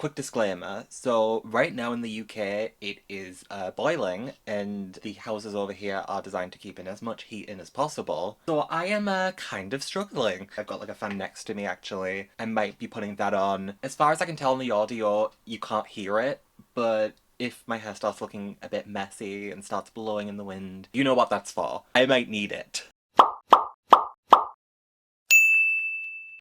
quick disclaimer. So right now in the UK it is boiling and the houses over here are designed to keep in as much heat in as possible. So I am kind of struggling. I've got like a fan next to me actually. I might be putting that on. As far as I can tell in the audio, you can't hear it, but if my hair starts looking a bit messy and starts blowing in the wind, you know what that's for. I might need it.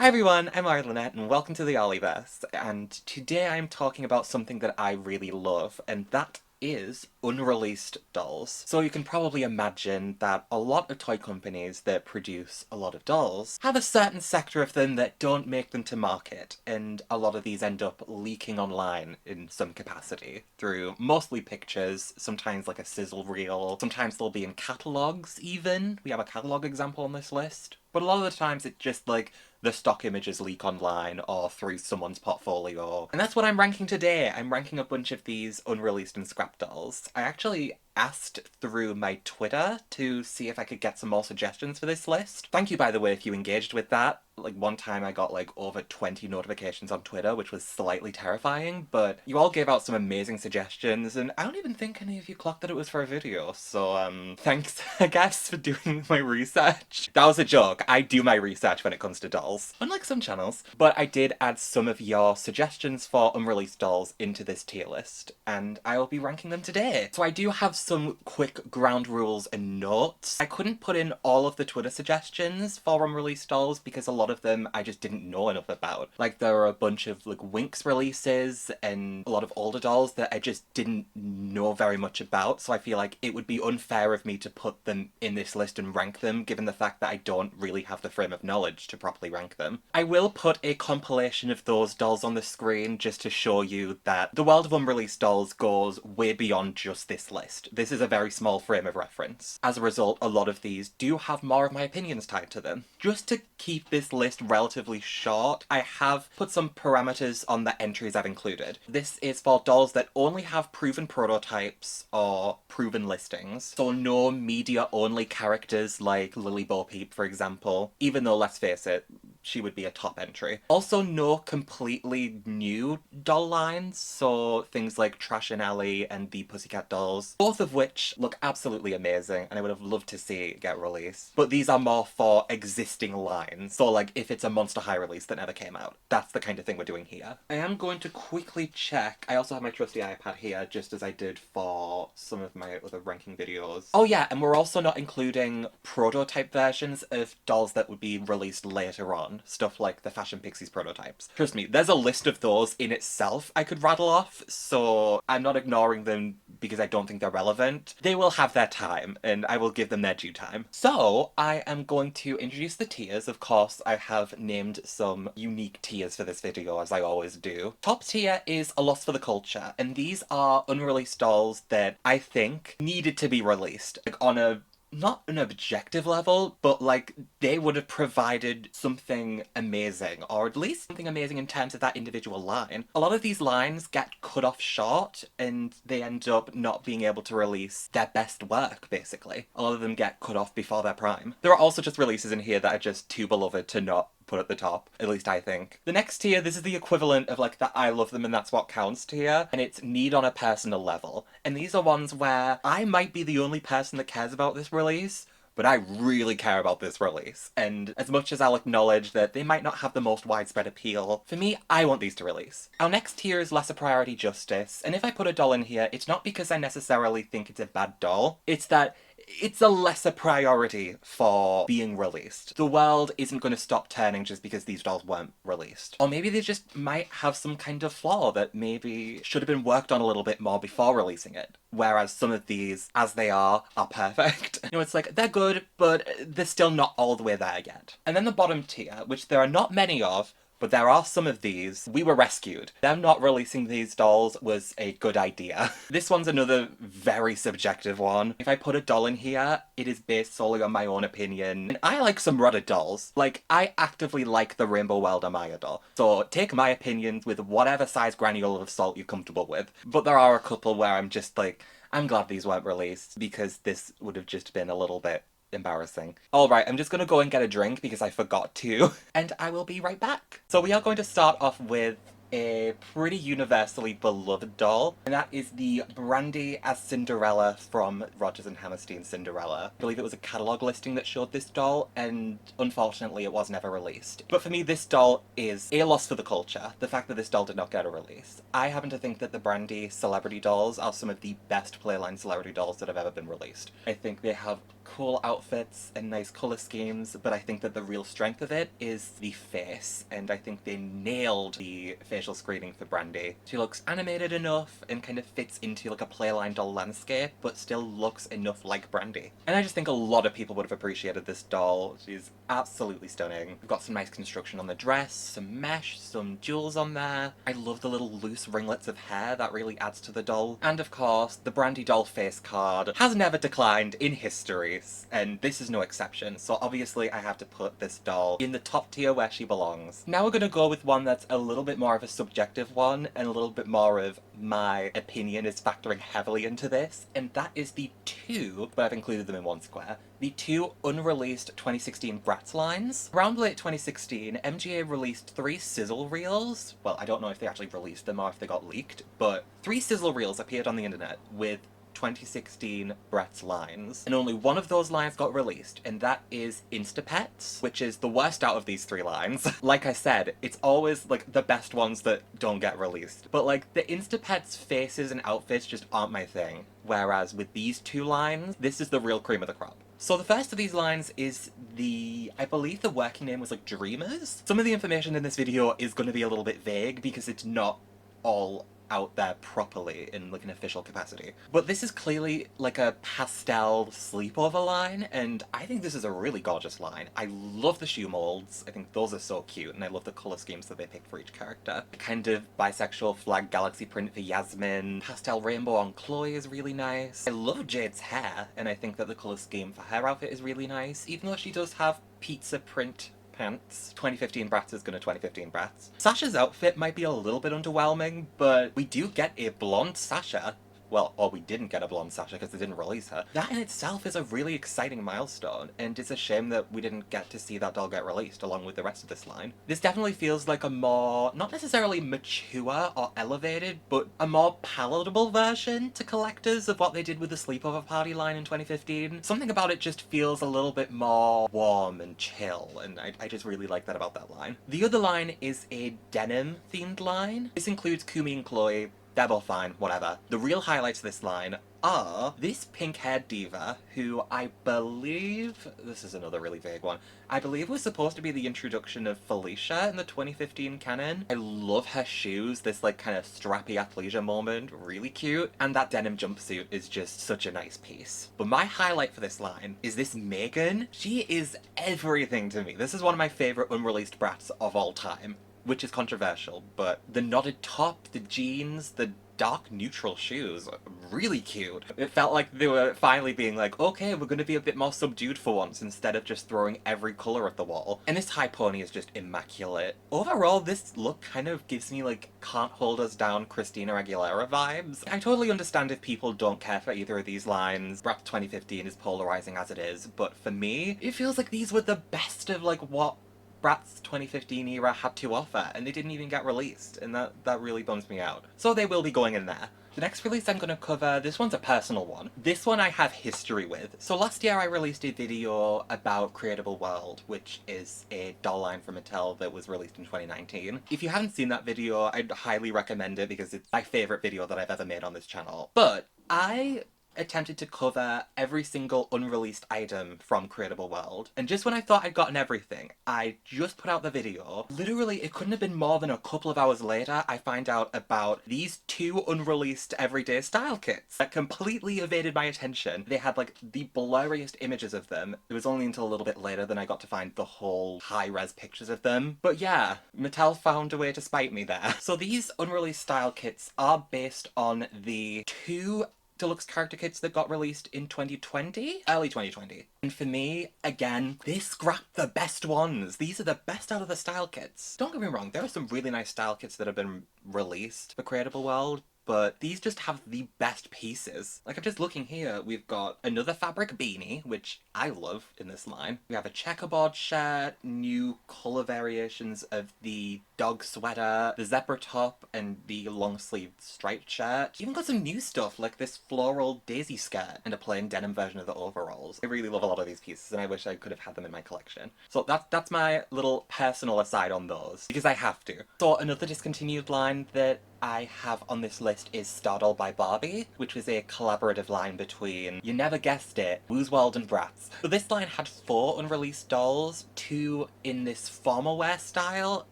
Hi everyone, I'm Arlenette and welcome to the Olliverse, and today I'm talking about something that I really love, and that is unreleased dolls. So you can probably imagine that a lot of toy companies that produce a lot of dolls have a certain sector of them that don't make them to market, and a lot of these end up leaking online in some capacity through mostly pictures, sometimes like a sizzle reel, sometimes they'll be in catalogues even. We have a catalogue example on this list. But a lot of the times it's just like the stock images leak online or through someone's portfolio. And that's what I'm ranking today. I'm ranking a bunch of these unreleased and scrap dolls. I actually asked through my Twitter to see if I could get some more suggestions for this list. Thank you, by the way, if you engaged with that. Like, one time I got like over 20 notifications on Twitter, which was slightly terrifying, but you all gave out some amazing suggestions, and I don't even think any of you clocked that it was for a video, so thanks, I guess, for doing my research. That was a joke. I do my research when it comes to dolls, unlike some channels. But I did add some of your suggestions for unreleased dolls into this tier list, and I will be ranking them today. So I do have some quick ground rules and notes. I couldn't put in all of the Twitter suggestions for unreleased dolls because a lot of them I just didn't know enough about. Like, there are a bunch of like Winx releases and a lot of older dolls that I just didn't know very much about, so I feel like it would be unfair of me to put them in this list and rank them, given the fact that I don't really have the frame of knowledge to properly rank them. I will put a compilation of those dolls on the screen just to show you that the world of unreleased dolls goes way beyond just this list. This is a very small frame of reference. As a result, a lot of these do have more of my opinions tied to them. Just to keep this list relatively short, I have put some parameters on the entries I've included. This is for dolls that only have proven prototypes or proven listings, so no media-only characters like Lily Bo Peep, for example, even though, let's face it, she would be a top entry. Also, no completely new doll lines, so things like Trash and Ellie and the Pussycat dolls, both of which look absolutely amazing and I would have loved to see get released. But these are more for existing lines, so like if it's a Monster High release that never came out. That's the kind of thing we're doing here. I am going to quickly check. I also have my trusty iPad here, just as I did for some of my other ranking videos. Oh yeah, and we're also not including prototype versions of dolls that would be released later on. Stuff like the Fashion Pixies prototypes. Trust me, there's a list of those in itself I could rattle off, so I'm not ignoring them because I don't think they're relevant. They will have their time, and I will give them their due time. So, I am going to introduce the tiers. Of course, I have named some unique tiers for this video, as I always do. Top tier is A Loss for the Culture, and these are unreleased dolls that I think needed to be released. Like, on a not an objective level, but like they would have provided something amazing, or at least something amazing in terms of that individual line. A lot of these lines get cut off short and they end up not being able to release their best work, basically. A lot of them get cut off before their prime. There are also just releases in here that are just too beloved to not put at the top, at least I think. The next tier, this is the equivalent of like the I love them and that's what counts tier, and it's need on a personal level. And these are ones where I might be the only person that cares about this release, but I really care about this release. And as much as I'll acknowledge that they might not have the most widespread appeal, for me, I want these to release. Our next tier is Lesser Priority Justice, and if I put a doll in here, it's not because I necessarily think it's a bad doll, it's that it's a lesser priority for being released. The world isn't going to stop turning just because these dolls weren't released. Or maybe they just might have some kind of flaw that maybe should have been worked on a little bit more before releasing it. Whereas some of these, as they are perfect. You know, it's like, they're good, but they're still not all the way there yet. And then the bottom tier, which there are not many of, but there are some of these. We were rescued. Them not releasing these dolls was a good idea. This one's another very subjective one. If I put a doll in here, it is based solely on my own opinion. And I like some rotted dolls. Like, I actively like the Rainbow World Amaya doll. So take my opinions with whatever size granule of salt you're comfortable with. But there are a couple where I'm just like, I'm glad these weren't released because this would have just been a little bit embarrassing. Alright, I'm just gonna go and get a drink because I forgot to, and I will be right back. So we are going to start off with a pretty universally beloved doll, and that is the Brandy as Cinderella from Rodgers and Hammerstein's Cinderella. I believe it was a catalogue listing that showed this doll, and unfortunately it was never released. But for me, this doll is a loss for the culture, the fact that this doll did not get a release. I happen to think that the Brandy celebrity dolls are some of the best Playline celebrity dolls that have ever been released. I think they have cool outfits and nice colour schemes, but I think that the real strength of it is the face, and I think they nailed the facial screening for Brandy. She looks animated enough and kind of fits into like a Playline doll landscape, but still looks enough like Brandy. And I just think a lot of people would have appreciated this doll. She's absolutely stunning. We've got some nice construction on the dress, some mesh, some jewels on there. I love the little loose ringlets of hair, that really adds to the doll. And of course, the Brandy doll face card has never declined in history, and this is no exception, so obviously I have to put this doll in the top tier where she belongs. Now we're gonna go with one that's a little bit more of a subjective one, and a little bit more of my opinion is factoring heavily into this, and that is the two, but I've included them in one square, the two unreleased 2016 Bratz lines. Around late 2016, MGA released 3 sizzle reels. Well, I don't know if they actually released them or if they got leaked, but 3 sizzle reels appeared on the internet with 2016 Bratz lines, and only one of those lines got released, and that is Instapets, which is the worst out of these 3 lines. Like I said, it's always like the best ones that don't get released, but like the Instapets faces and outfits just aren't my thing, whereas with these 2 lines, this is the real cream of the crop. So the first of these lines is I believe the working name was like Dreamers. Some of the information in this video is going to be a little bit vague because it's not all out there properly in like an official capacity. But this is clearly like a pastel sleepover line, and I think this is a really gorgeous line. I love the shoe molds. I think those are so cute, and I love the colour schemes that they picked for each character. The kind of bisexual flag galaxy print for Yasmin. Pastel rainbow on Chloe is really nice. I love Jade's hair, and I think that the colour scheme for her outfit is really nice, even though she does have pizza print pants. 2015 Bratz is gonna 2015 Bratz. Sasha's outfit might be a little bit underwhelming, but we do get a blonde Sasha. Well, or we didn't get a blonde Sasha because they didn't release her. That in itself is a really exciting milestone, and it's a shame that we didn't get to see that doll get released along with the rest of this line. This definitely feels like a more, not necessarily mature or elevated, but a more palatable version to collectors of what they did with the Sleepover Party line in 2015. Something about it just feels a little bit more warm and chill, and I just really like that about that line. The other line is a denim-themed line. This includes Kumi and Chloe. They're both fine, whatever. The real highlights of this line are this pink-haired diva, who I believe, this is another really vague one, I believe was supposed to be the introduction of Felicia in the 2015 canon. I love her shoes, this like kind of strappy athleisure moment, really cute, and that denim jumpsuit is just such a nice piece. But my highlight for this line is this Megan. She is everything to me. This is one of my favourite unreleased Bratz of all time, which is controversial, but the knotted top, the jeans, the dark neutral shoes, really cute. It felt like they were finally being like, okay, we're gonna be a bit more subdued for once instead of just throwing every colour at the wall. And this high pony is just immaculate. Overall, this look kind of gives me like Can't Hold Us Down Christina Aguilera vibes. I totally understand if people don't care for either of these lines. Bratz 2015 is polarising as it is, but for me, it feels like these were the best of like what Bratz 2015 era had to offer, and they didn't even get released, and that really bums me out. So they will be going in there. The next release I'm going to cover, this one's a personal one. This one I have history with. So last year I released a video about Creatable World, which is a doll line from Mattel that was released in 2019. If you haven't seen that video, I'd highly recommend it because it's my favourite video that I've ever made on this channel. But I attempted to cover every single unreleased item from Creatable World, and just when I thought I'd gotten everything, I just put out the video. Literally, it couldn't have been more than a couple of hours later, I find out about these 2 unreleased everyday style kits that completely evaded my attention. They had like the blurriest images of them. It was only until a little bit later that I got to find the whole high-res pictures of them. But yeah, Mattel found a way to spite me there. So these unreleased style kits are based on the 2 deluxe character kits that got released in 2020? Early 2020. And for me, again, they scrapped the best ones. These are the best out of the style kits. Don't get me wrong, there are some really nice style kits that have been released for Creatable World, but these just have the best pieces. Like, I'm just looking here, we've got another fabric beanie, which I love in this line. We have a checkerboard shirt, new colour variations of the dog sweater, the zebra top, and the long-sleeved striped shirt. Even got some new stuff like this floral daisy skirt and a plain denim version of the overalls. I really love a lot of these pieces and I wish I could have had them in my collection. So that's my little personal aside on those, because I have to. So another discontinued line that I have on this list is Stardoll by Barbie, which was a collaborative line between, you never guessed it, Woozworld and Bratz. So this line had 4 unreleased dolls, 2 in this formal wear style,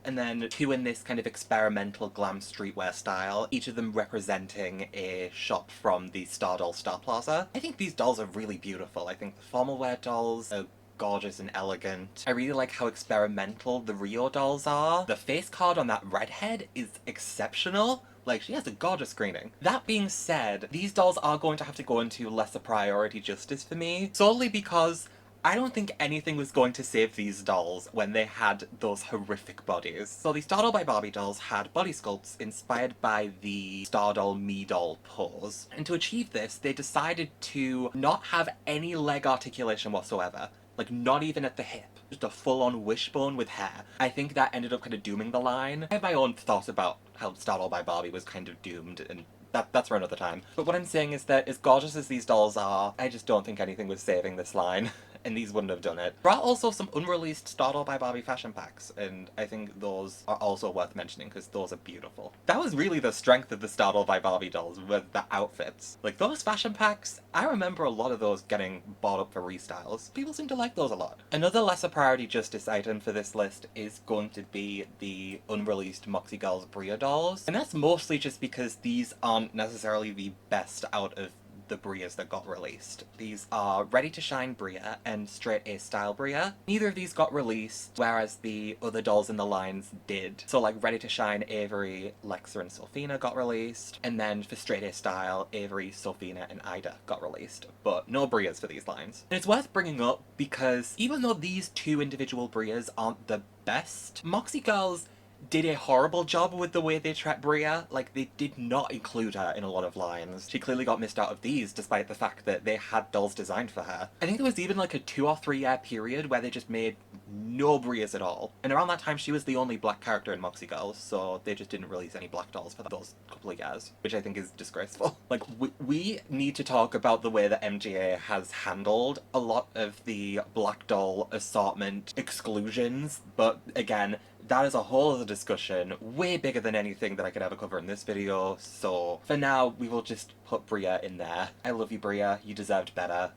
and then 2 in this kind of experimental glam streetwear style, each of them representing a shop from the Stardoll Star Plaza. I think these dolls are really beautiful. I think the formal wear dolls are gorgeous and elegant. I really like how experimental the Rio dolls are. The face card on that redhead is exceptional. Like, she has a gorgeous screening. That being said, these dolls are going to have to go into lesser priority justice for me, solely because I don't think anything was going to save these dolls when they had those horrific bodies. So the Stardoll by Barbie dolls had body sculpts inspired by the Stardoll Me doll pose. And to achieve this, they decided to not have any leg articulation whatsoever. Like, not even at the hip. Just a full-on wishbone with hair. I think that ended up kind of dooming the line. I have my own thoughts about how Stardoll by Barbie was kind of doomed, and that's for another time. But what I'm saying is that as gorgeous as these dolls are, I just don't think anything was saving this line. And these wouldn't have done it. There are also some unreleased Stardoll by Barbie fashion packs, and I think those are also worth mentioning because those are beautiful. That was really the strength of the Stardoll by Barbie dolls, with the outfits. Like, those fashion packs, I remember a lot of those getting bought up for restyles. People seem to like those a lot. Another lesser priority justice item for this list is going to be the unreleased Moxie Girls Bria dolls, and that's mostly just because these aren't necessarily the best out of the Brias that got released. These are Ready to Shine Bria and Straight A Style Bria. Neither of these got released, whereas the other dolls in the lines did. So like Ready to Shine, Avery, Lexa and Sophina got released, and then for Straight A Style, Avery, Sophina and Ida got released, but no Brias for these lines. And it's worth bringing up because even though these 2 individual Brias aren't the best, Moxie Girls did a horrible job with the way they treat Bria. Like, they did not include her in a lot of lines. She clearly got missed out of these, despite the fact that they had dolls designed for her. I think there was even like a 2 or 3 year period where they just made no Brias at all. And around that time, she was the only black character in Moxie Girls, so they just didn't release any black dolls for those couple of years, which I think is disgraceful. Like, we need to talk about the way that MGA has handled a lot of the black doll assortment exclusions, but again, that is a whole other discussion, way bigger than anything that I could ever cover in this video, so for now, we will just put Bria in there. I love you, Bria. You deserved better.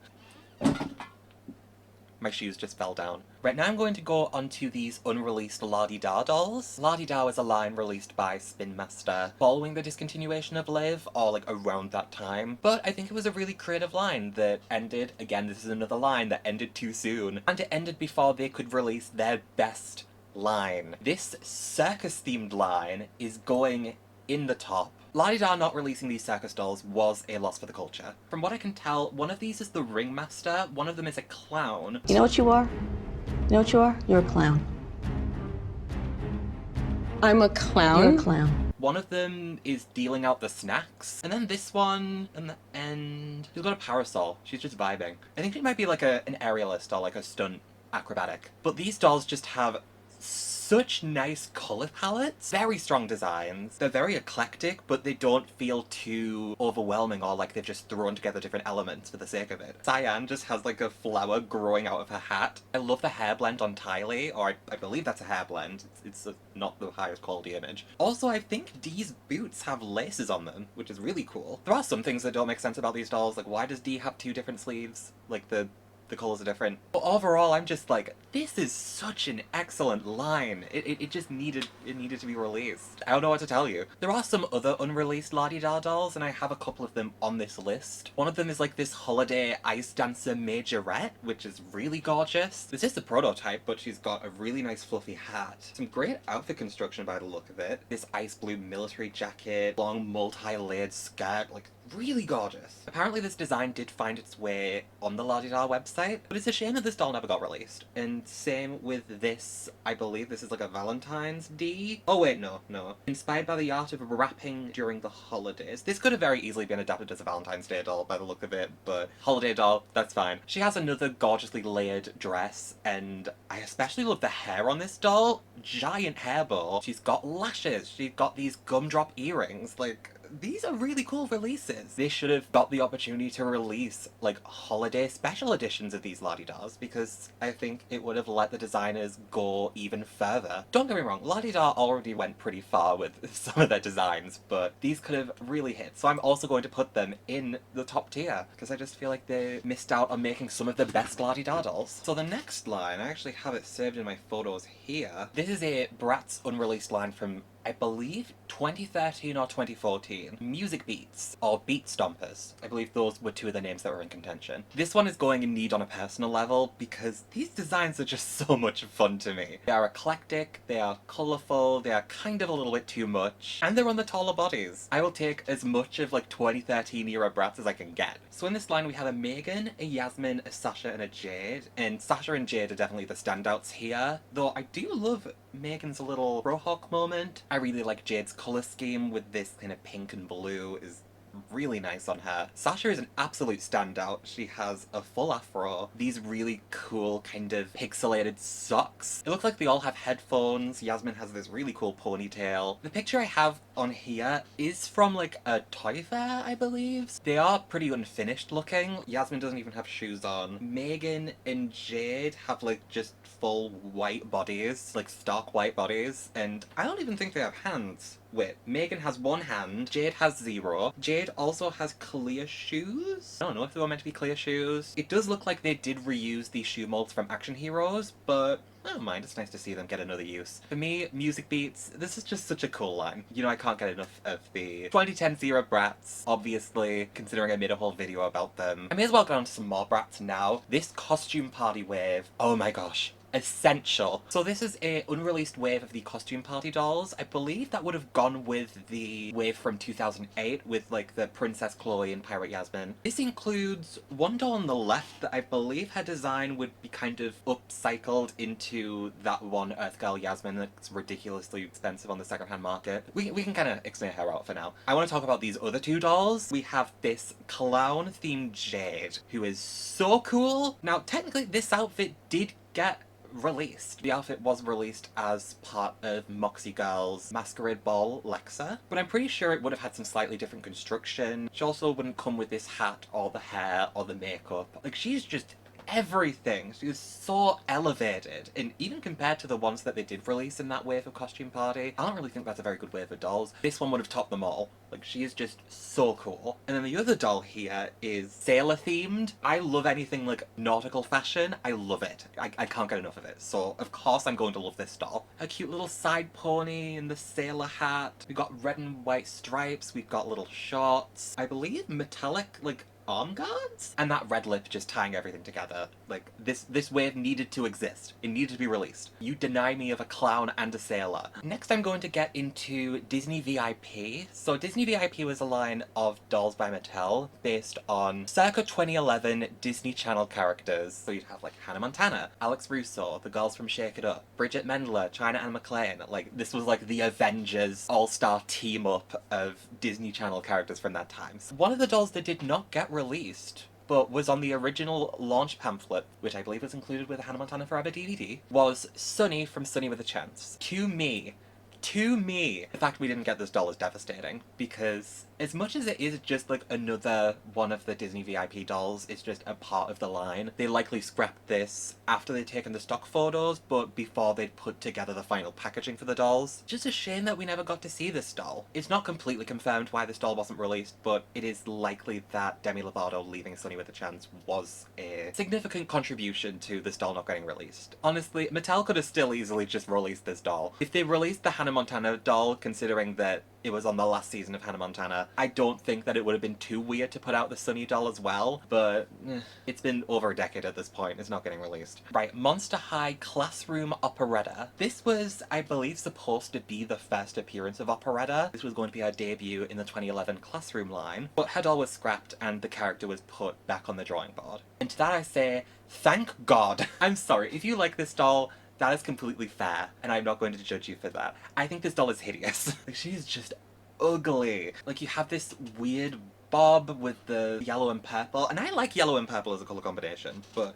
My shoes just fell down. Right, now I'm going to go onto these unreleased La-Di-Da dolls. La-Di-Da was a line released by Spin Master following the discontinuation of Liv, or like around that time. But I think it was a really creative line that ended, again, this is another line that ended too soon, and it ended before they could release their best line. This circus-themed line is going in the top. La-Di-Da not releasing these circus dolls was a loss for the culture. From what I can tell, one of these is the ringmaster, one of them is a clown. You know what you are? You know what you are? You're a clown. I'm a clown? You're a clown. One of them is dealing out the snacks, and then this one, in the end, she's got a parasol. She's just vibing. I think she might be like an aerialist or like a stunt acrobatic. But these dolls just have such nice colour palettes, very strong designs. They're very eclectic, but they don't feel too overwhelming or like they've just thrown together different elements for the sake of it. Cyan just has like a flower growing out of her hat. I love the hair blend on Tylee, or I believe that's a hair blend. It's not the highest quality image. Also, I think Dee's boots have laces on them, which is really cool. There are some things that don't make sense about these dolls, like why does Dee have 2 different sleeves? Like the colours are different. But overall, I'm just like, this is such an excellent line. It just needed to be released. I don't know what to tell you. There are some other unreleased La-Di-Da dolls, and I have a couple of them on this list. One of them is like this holiday ice dancer majorette, which is really gorgeous. This is the prototype, but she's got a really nice fluffy hat. Some great outfit construction by the look of it. This ice blue military jacket, long multi-layered skirt, like really gorgeous. Apparently this design did find its way on the La Di Da website, but it's a shame that this doll never got released. And same with this, I believe this is like a Valentine's D? Oh wait, no. Inspired by the art of wrapping during the holidays. This could have very easily been adapted as a Valentine's Day doll by the look of it, but holiday doll, that's fine. She has another gorgeously layered dress, and I especially love the hair on this doll. Giant hair bow. She's got lashes. She's got these gumdrop earrings. Like, these are really cool releases. They should have got the opportunity to release like holiday special editions of these La-di-das, because I think it would have let the designers go even further. Don't get me wrong, La-di-da already went pretty far with some of their designs, but these could have really hit. So I'm also going to put them in the top tier, because I just feel like they missed out on making some of the best La-di-da dolls. So the next line, I actually have it saved in my photos here. This is a Bratz unreleased line from, I believe, 2013 or 2014. Music Beats, or Beat Stompers. I believe those were two of the names that were in contention. This one is going in need on a personal level because these designs are just so much fun to me. They are eclectic, they are colourful, they are kind of a little bit too much, and they're on the taller bodies. I will take as much of like 2013 era Bratz as I can get. So in this line we have a Megan, a Yasmin, a Sasha, and a Jade, and Sasha and Jade are definitely the standouts here, though I do love Megan's little Rohawk moment. I really like Jade's colour scheme with this kind of pink and blue is really nice on her. Sasha is an absolute standout. She has a full afro, these really cool kind of pixelated socks. It looks like they all have headphones. Yasmin has this really cool ponytail. The picture I have on here is from like a toy fair, I believe. They are pretty unfinished looking. Yasmin doesn't even have shoes on. Megan and Jade have like just full white bodies, like stark white bodies, and I don't even think they have hands. Wait, Megan has one hand, Jade has zero. Jade also has clear shoes? I don't know if they were meant to be clear shoes. It does look like they did reuse these shoe molds from Action Heroes, but I don't mind, it's nice to see them get another use. For me, Music Beats, this is just such a cool line. You know, I can't get enough of the 2010s era Bratz, obviously, considering I made a whole video about them. I may as well get on to some more Bratz now. This costume party wave, oh my gosh. Essential. So this is a unreleased wave of the costume party dolls. I believe that would have gone with the wave from 2008 with like the Princess Chloe and Pirate Yasmin. This includes one doll on the left that I believe her design would be kind of upcycled into that one Earth Girl Yasmin that's ridiculously expensive on the secondhand market. We can kind of explain her out for now. I want to talk about these other two dolls. We have this clown themed Jade, who is so cool. Now technically this outfit did get released. The outfit was released as part of Moxie Girl's Masquerade Ball Lexa, but I'm pretty sure it would have had some slightly different construction. She also wouldn't come with this hat or the hair or the makeup. Like, she's just everything. She is so elevated, and even compared to the ones that they did release in that wave of Costume Party, I don't really think that's a very good wave of dolls. This one would have topped them all. Like, she is just so cool. And then the other doll here is sailor themed. I love anything like nautical fashion. I love it. I can't get enough of it. So of course I'm going to love this doll. Her cute little side pony and the sailor hat. We've got red and white stripes. We've got little shorts. I believe metallic, like, arm guards? And that red lip just tying everything together. Like, this wave needed to exist. It needed to be released. You deny me of a clown and a sailor. Next I'm going to get into Disney VIP. So Disney VIP was a line of dolls by Mattel based on circa 2011 Disney Channel characters. So you'd have like Hannah Montana, Alex Russo, the girls from Shake It Up, Bridget Mendler, China Anne McClain. Like, this was like the Avengers all-star team up of Disney Channel characters from that time. So one of the dolls that did not get released but was on the original launch pamphlet, which I believe was included with the Hannah Montana Forever DVD, was Sunny from Sunny with a Chance. To me, the fact we didn't get this doll is devastating, because as much as it is just like another one of the Disney VIP dolls, it's just a part of the line. They likely scrapped this after they'd taken the stock photos, but before they'd put together the final packaging for the dolls. Just a shame that we never got to see this doll. It's not completely confirmed why this doll wasn't released, but it is likely that Demi Lovato leaving Sunny with a Chance was a significant contribution to this doll not getting released. Honestly, Mattel could have still easily just released this doll. If they released the Hannah Montana doll, considering that it was on the last season of Hannah Montana. I don't think that it would have been too weird to put out the Sunny doll as well, but it's been over a decade at this point. It's not getting released. Right, Monster High Classroom Operetta. This was, I believe, supposed to be the first appearance of Operetta. This was going to be her debut in the 2011 Classroom line, but her doll was scrapped and the character was put back on the drawing board. And to that I say, thank God. I'm sorry, if you like this doll, that is completely fair, and I'm not going to judge you for that. I think this doll is hideous. Like, she is just ugly. Like, you have this weird bob with the yellow and purple, and I like yellow and purple as a colour combination, but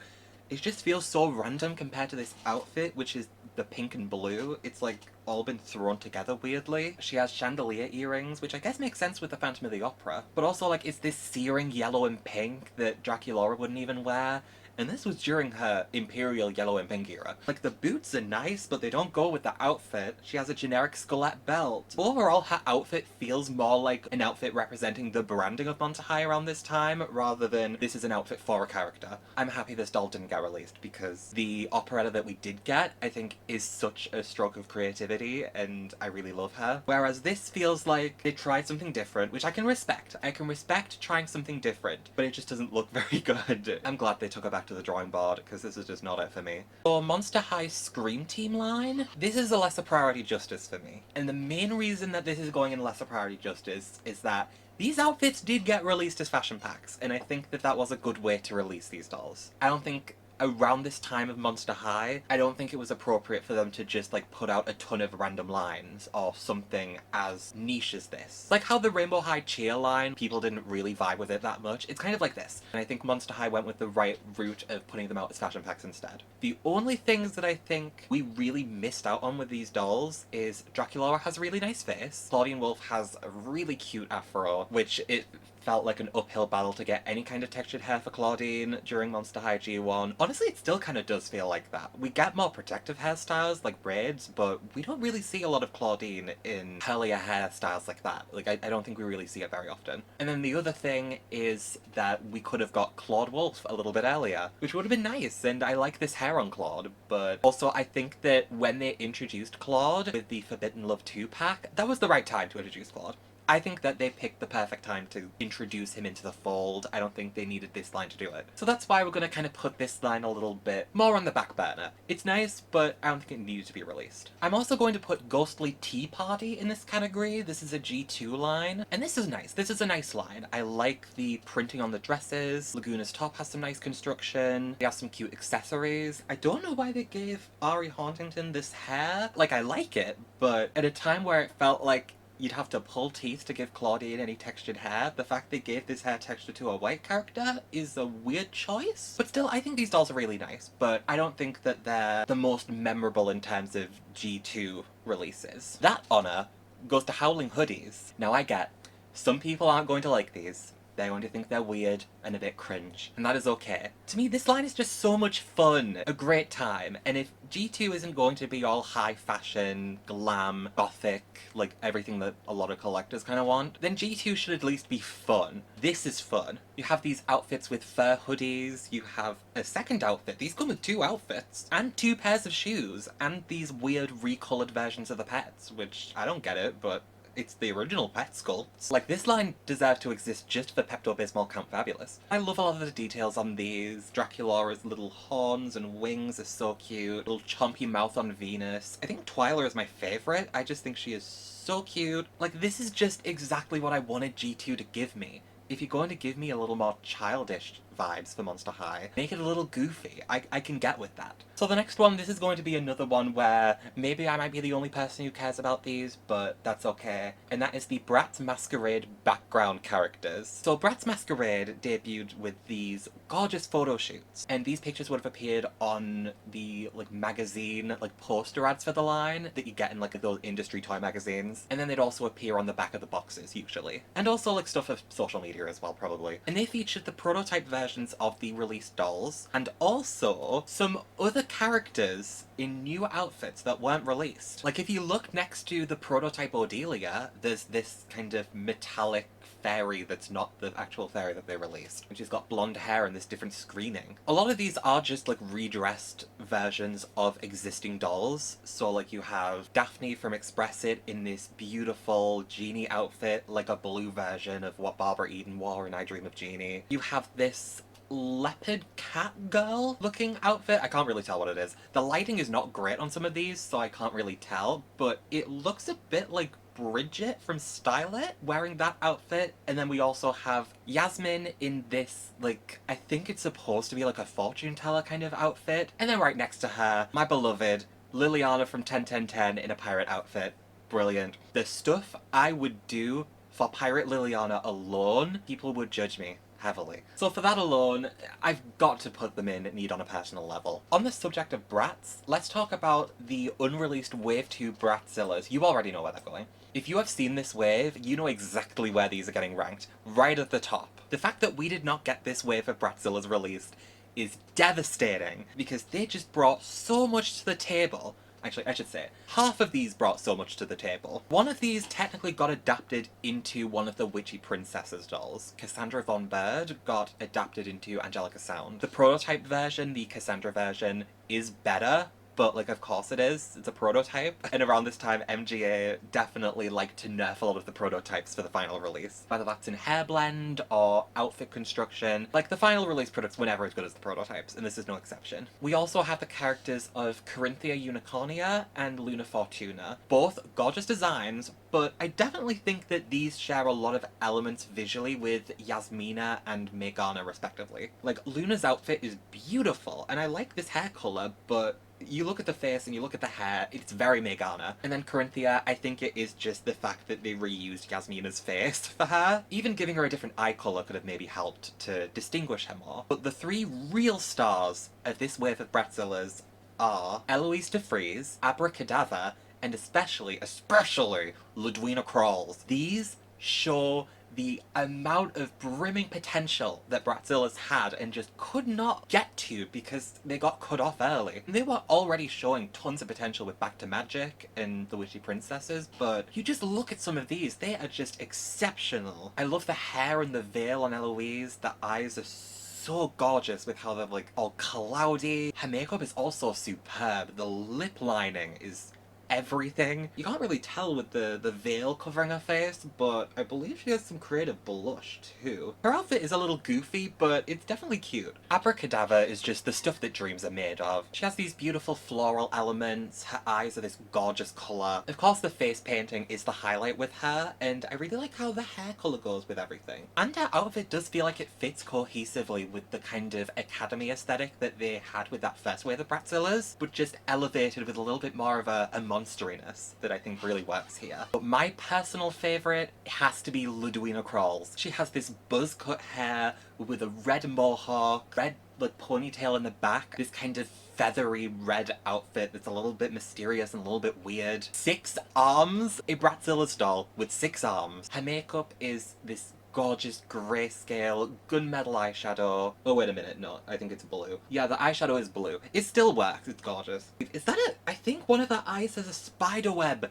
it just feels so random compared to this outfit, which is the pink and blue. It's like all been thrown together weirdly. She has chandelier earrings, which I guess makes sense with the Phantom of the Opera, but also like it's this searing yellow and pink that Draculaura wouldn't even wear. And this was during her Imperial yellow and pink era. Like, the boots are nice, but they don't go with the outfit. She has a generic skullet belt. Overall, her outfit feels more like an outfit representing the branding of Monster High around this time, rather than this is an outfit for a character. I'm happy this doll didn't get released, because the operetta that we did get, I think, is such a stroke of creativity, and I really love her. Whereas this feels like they tried something different, which I can respect. I can respect trying something different, but it just doesn't look very good. I'm glad they took her back to the drawing board, because this is just not it for me. For Monster High Scream Team line, this is a lesser priority justice for me. And the main reason that this is going in lesser priority justice is that these outfits did get released as fashion packs, and I think that that was a good way to release these dolls. I don't think around this time of Monster High, I don't think it was appropriate for them to just like put out a ton of random lines or something as niche as this. Like how the Rainbow High cheer line, people didn't really vibe with it that much. It's kind of like this. And I think Monster High went with the right route of putting them out as fashion packs instead. The only things that I think we really missed out on with these dolls is Draculaura has a really nice face. Claudine Wolf has a really cute afro, which it felt like an uphill battle to get any kind of textured hair for Claudine during Monster High G1. Honestly, it still kind of does feel like that. We get more protective hairstyles, like braids, but we don't really see a lot of Claudine in curlier hairstyles like that. Like, I don't think we really see it very often. And then the other thing is that we could have got Claude Wolf a little bit earlier, which would have been nice, and I like this hair on Claude, but also I think that when they introduced Claude with the Forbidden Love 2 pack, that was the right time to introduce Claude. I think that they picked the perfect time to introduce him into the fold. I don't think they needed this line to do it. So that's why we're gonna kind of put this line a little bit more on the back burner. It's nice, but I don't think it needed to be released. I'm also going to put Ghostly Tea Party in this category. This is a G2 line, and this is nice. This is a nice line. I like the printing on the dresses. Laguna's top has some nice construction. They have some cute accessories. I don't know why they gave Ari Hauntington this hair. Like, I like it, but at a time where it felt like you'd have to pull teeth to give Claudine any textured hair, the fact they gave this hair texture to a white character is a weird choice. But still, I think these dolls are really nice, but I don't think that they're the most memorable in terms of G2 releases. That honor goes to Howling Hoodies. Now I get, some people aren't going to like these. They're going to think they're weird and a bit cringe, and that is okay. To me, this line is just so much fun, a great time, and if G2 isn't going to be all high fashion, glam, gothic, like everything that a lot of collectors kind of want, then G2 should at least be fun. This is fun. You have these outfits with fur hoodies, you have a second outfit, these come with 2 outfits, and 2 pairs of shoes, and these weird recolored versions of the pets, which I don't get it, but it's the original pet sculpts. Like, this line deserved to exist just for Pepto-Bismol Count Fabulous. I love a lot of the details on these. Draculaura's little horns and wings are so cute. Little chompy mouth on Venus. I think Twyla is my favourite. I just think she is so cute. Like, this is just exactly what I wanted G2 to give me. If you're going to give me a little more childish vibes for Monster High, make it a little goofy. I can get with that. So the next one, this is going to be another one where maybe I might be the only person who cares about these, but that's okay. And that is the Bratz Masquerade background characters. So Bratz Masquerade debuted with these gorgeous photo shoots, and these pictures would have appeared on the like magazine, like poster ads for the line that you get in like those industry toy magazines. And then they'd also appear on the back of the boxes usually. And also like stuff of social media as well, probably. And they featured the prototype versions of the released dolls, and also some other characters in new outfits that weren't released. Like, if you look next to the prototype Odelia, there's this kind of metallic fairy that's not the actual fairy that they released. And she's got blonde hair and this different screening. A lot of these are just like redressed versions of existing dolls. So like you have Daphne from Express It in this beautiful genie outfit, like a blue version of what Barbara Eden wore in I Dream of Jeannie. You have this leopard cat girl looking outfit. I can't really tell what it is. The lighting is not great on some of these, so I can't really tell, but it looks a bit like Bridget from Style It wearing that outfit. And then we also have Yasmin in this, like, I think it's supposed to be like a fortune teller kind of outfit. And then right next to her, my beloved Liliana from 10-10-10 in a pirate outfit. Brilliant. The stuff I would do for Pirate Liliana alone, people would judge me heavily. So for that alone, I've got to put them in Need on a personal level. On the subject of brats, let's talk about the unreleased Wave 2 Bratzillas. You already know where they're going. If you have seen this wave, you know exactly where these are getting ranked. Right at the top. The fact that we did not get this wave of Bratzillas released is devastating, because they just brought so much to the table. Actually, I should say, half of these brought so much to the table. One of these technically got adapted into one of the Witchy Princesses dolls. Cassandra Von Bird got adapted into Angelica Sound. The prototype version, the Cassandra version, is better, but like of course it is, it's a prototype. And around this time MGA definitely liked to nerf a lot of the prototypes for the final release. Whether that's in hair blend or outfit construction, like the final release products were never as good as the prototypes, and this is no exception. We also have the characters of Corinthia Unicornia and Luna Fortuna. Both gorgeous designs, but I definitely think that these share a lot of elements visually with Yasmina and Megana respectively. Like Luna's outfit is beautiful, and I like this hair colour, but you look at the face and you look at the hair, it's very Megana. And then Corinthia, I think it is just the fact that they reused Yasmina's face for her. Even giving her a different eye colour could have maybe helped to distinguish her more. But the three real stars of this wave of Bratzillas are Eloise de Vries, Abracadabra, and especially Ludwina Crawls. These show the amount of brimming potential that Bratzillas had and just could not get to because they got cut off early. They were already showing tons of potential with Back to Magic and the Witchy Princesses, but you just look at some of these, they are just exceptional. I love the hair and the veil on Eloise, the eyes are so gorgeous with how they're like all cloudy. Her makeup is also superb. The lip lining is everything. You can't really tell with the veil covering her face, but I believe she has some creative blush too. Her outfit is a little goofy, but it's definitely cute. Abracadabra is just the stuff that dreams are made of. She has these beautiful floral elements, her eyes are this gorgeous colour. Of course the face painting is the highlight with her, and I really like how the hair colour goes with everything. And her outfit does feel like it fits cohesively with the kind of academy aesthetic that they had with that first wave of Bratzillas, but just elevated with a little bit more of a monsteriness that I think really works here. But my personal favourite has to be Ludwina Crawls. She has this buzz cut hair with a red mohawk, red like ponytail in the back, this kind of feathery red outfit that's a little bit mysterious and a little bit weird. 6 arms! A Bratzilla's doll with 6 arms. Her makeup is this gorgeous grayscale gunmetal eyeshadow. Oh wait a minute, no, I think it's blue. Yeah, the eyeshadow is blue. It still works, it's gorgeous. Is that it? I think one of the eyes has a spider web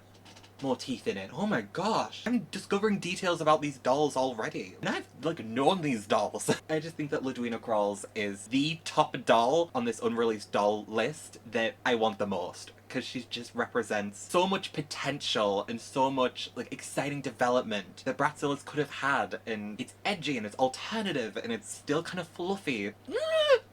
motif in it. Oh my gosh. I'm discovering details about these dolls already. And I've like known these dolls. I just think that Ludwina Crawls is the top doll on this unreleased doll list that I want the most, because she just represents so much potential and so much like exciting development that Bratzillas could have had, and it's edgy and it's alternative and it's still kind of fluffy.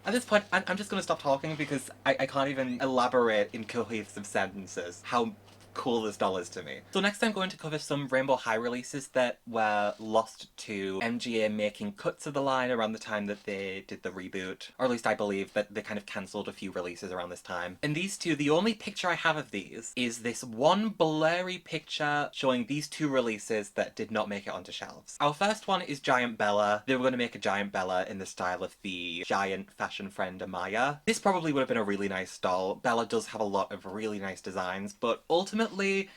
At this point, I'm just gonna stop talking because I can't even elaborate in cohesive sentences how cool this doll is to me. So next I'm going to cover some Rainbow High releases that were lost to MGA making cuts of the line around the time that they did the reboot. Or at least I believe that they kind of cancelled a few releases around this time. And these two, the only picture I have of these is this one blurry picture showing these 2 releases that did not make it onto shelves. Our first one is Giant Bella. They were going to make a Giant Bella in the style of the giant fashion friend Amaya. This probably would have been a really nice doll. Bella does have a lot of really nice designs, but ultimately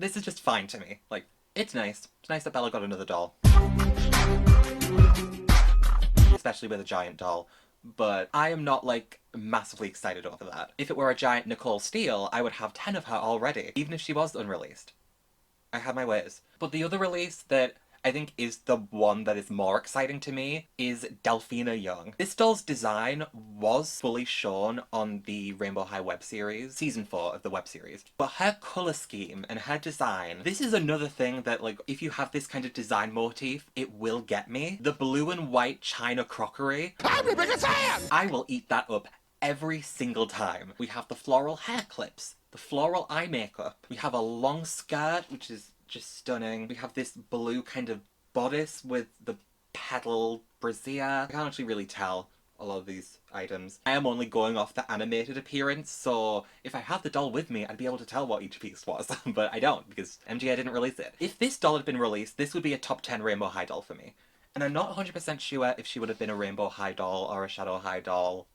this is just fine to me. Like, it's nice. It's nice that Bella got another doll. Especially with a giant doll. But I am not, like, massively excited over that. If it were a giant Nicole Steele, I would have 10 of her already, even if she was unreleased. I have my ways. But the other release that I think is the one that is more exciting to me, is Delphina Young. This doll's design was fully shown on the Rainbow High web series, season 4 of the web series, but her colour scheme and her design, this is another thing that, like, if you have this kind of design motif, it will get me. The blue and white china crockery, I'm the biggest fan! I will eat that up every single time. We have the floral hair clips, the floral eye makeup, we have a long skirt, which is just stunning. We have this blue kind of bodice with the petal brassiere. I can't actually really tell a lot of these items. I am only going off the animated appearance, so if I had the doll with me, I'd be able to tell what each piece was, but I don't, because MGA didn't release it. If this doll had been released, this would be a top 10 Rainbow High doll for me. And I'm not 100% sure if she would have been a Rainbow High doll or a Shadow High doll.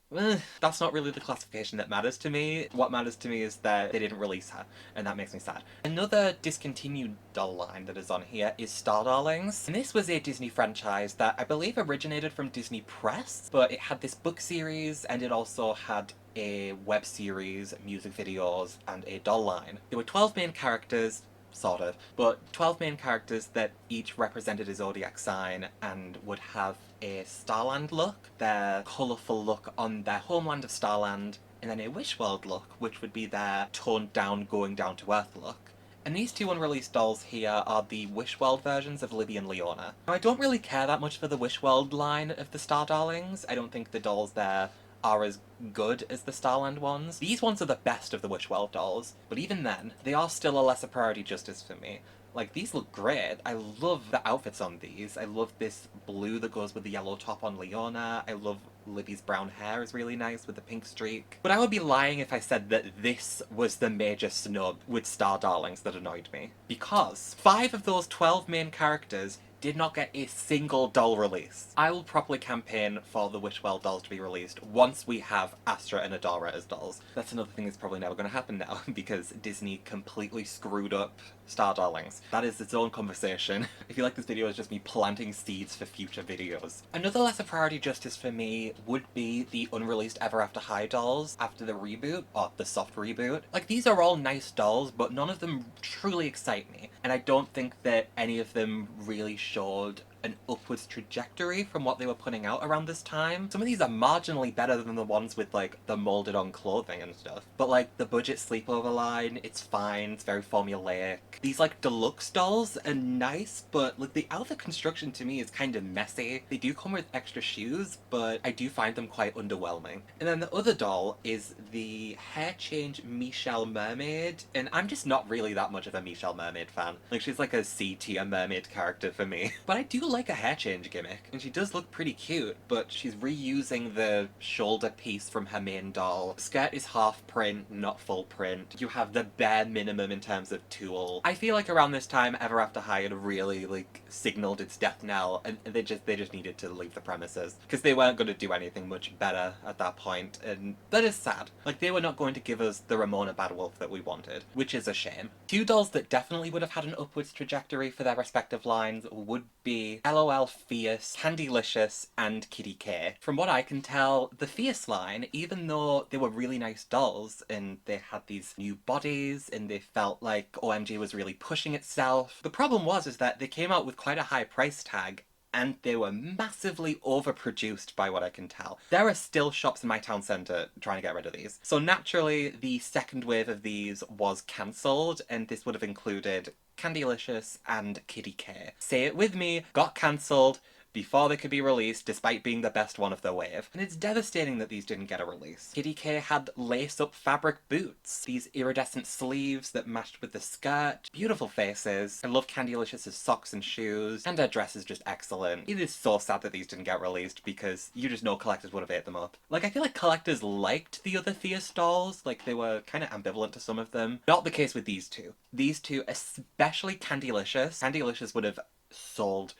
That's not really the classification that matters to me. What matters to me is that they didn't release her, and that makes me sad. Another discontinued doll line that is on here is Star Darlings. And this was a Disney franchise that I believe originated from Disney Press, but it had this book series and it also had a web series, music videos, and a doll line. There were 12 main characters, sort of, but 12 main characters that each represented a zodiac sign and would have a Starland look, their colourful look on their homeland of Starland, and then a Wish World look, which would be their toned down, going down to earth look. And these two unreleased dolls here are the Wish World versions of Libby and Leona. Now, I don't really care that much for the Wish World line of the Star Darlings. I don't think the dolls there are as good as the Starland ones. These ones are the best of the Wish World dolls, but even then, they are still a lesser priority justice for me. Like, these look great. I love the outfits on these. I love this blue that goes with the yellow top on Leona. I love Libby's brown hair is really nice with the pink streak. But I would be lying if I said that this was the major snub with Star Darlings that annoyed me. Because 5 of those 12 main characters did not get a single doll release. I will properly campaign for the Wishwell dolls to be released once we have Astra and Adora as dolls. That's another thing that's probably never going to happen now, because Disney completely screwed up Star Darlings. That is its own conversation. I feel like this video is just me planting seeds for future videos. Another lesser priority justice for me would be the unreleased Ever After High dolls after the reboot, or the soft reboot. Like, these are all nice dolls, but none of them truly excite me, and I don't think that any of them really showed an upwards trajectory from what they were putting out around this time. Some of these are marginally better than the ones with, like, the molded on clothing and stuff. But, like, the budget sleepover line, it's fine, it's very formulaic. These, like, deluxe dolls are nice, but, like, the outfit construction to me is kind of messy. They do come with extra shoes, but I do find them quite underwhelming. And then the other doll is the hair change Michelle Mermaid, and I'm just not really that much of a Michelle Mermaid fan. Like, she's like a C-tier mermaid character for me. But I do like a hair change gimmick, and she does look pretty cute, but she's reusing the shoulder piece from her main doll. The skirt is half print, not full print. You have the bare minimum in terms of tulle. I feel like around this time, Ever After High had really, like, signaled its death knell, and they just needed to leave the premises, because they weren't going to do anything much better at that point, and that is sad. Like, they were not going to give us the Ramona Bad Wolf that we wanted, which is a shame. 2 dolls that definitely would have had an upwards trajectory for their respective lines would be LOL Fierce, Candylicious, and Kitty K. From what I can tell, the Fierce line, even though they were really nice dolls and they had these new bodies and they felt like OMG was really pushing itself, the problem was is that they came out with quite a high price tag and they were massively overproduced by what I can tell. There are still shops in my town centre trying to get rid of these. So naturally, the second wave of these was cancelled, and this would have included Candylicious and Kitty K. Say it with me, got cancelled before they could be released, despite being the best one of their wave. And it's devastating that these didn't get a release. Kitty K had lace-up fabric boots, these iridescent sleeves that matched with the skirt, beautiful faces. I love Candylicious's socks and shoes, and her dress is just excellent. It is so sad that these didn't get released, because you just know collectors would have ate them up. Like, I feel like collectors liked the other Fierce dolls, like they were kind of ambivalent to some of them. Not the case with these two. These two, especially Candylicious. Candylicious would have sold